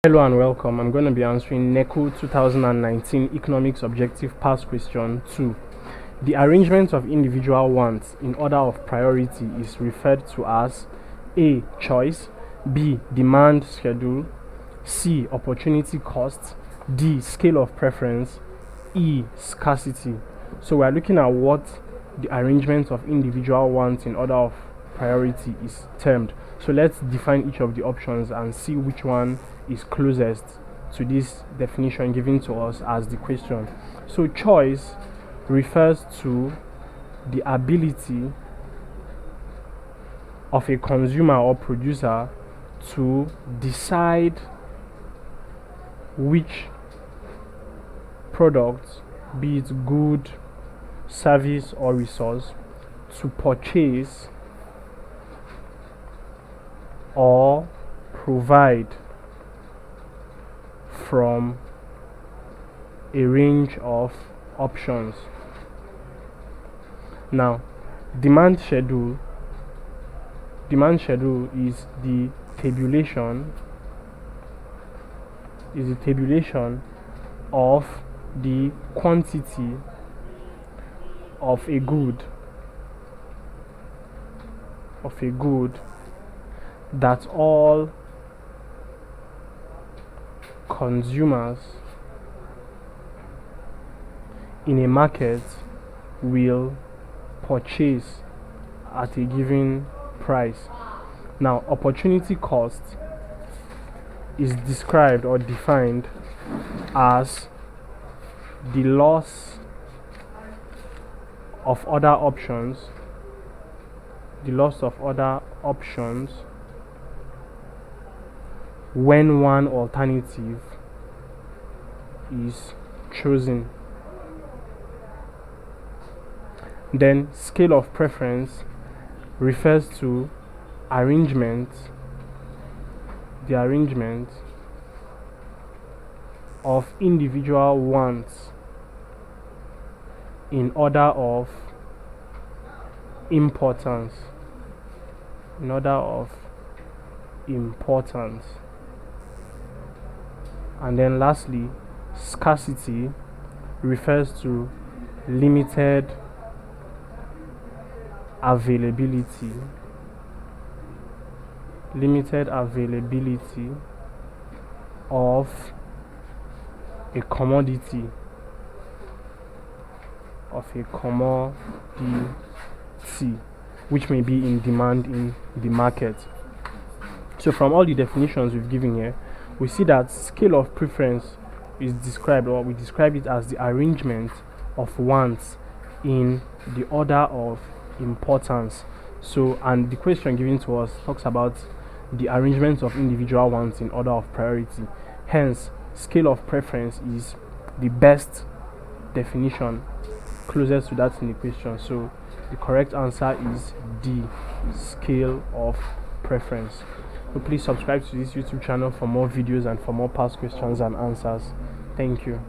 Hello and welcome. I'm going to be answering NECO 2019 Economics Objective Past Question 2. The arrangement of individual wants in order of priority is referred to as A. Choice, B. Demand schedule, C. Opportunity cost, D. Scale of preference, E. Scarcity. So we're looking at what the arrangement of individual wants in order of priority is termed. So let's define each of the options and see which one is closest to this definition given to us as the question. So choice refers to the ability of a consumer or producer to decide which product, be it good, service or resource, to purchase or provide from a range of options. Now, demand schedule is the tabulation of the quantity of a good that all consumers in a market will purchase at a given price. Now, opportunity cost is described or defined as the loss of other options when one alternative is chosen. Then scale of preference refers to the arrangement of individual wants in order of importance. And then lastly, scarcity refers to limited availability of a commodity which may be in demand in the market. So from all the definitions we've given here, we see that scale of preference is described, or we describe it as the arrangement of wants in the order of importance. So, and the question given to us talks about the arrangement of individual wants in order of priority. Hence, scale of preference is the best definition closest to that in the question. So the correct answer is D, scale of preference. So please subscribe to this YouTube channel for more videos and for more past questions and answers. Thank you.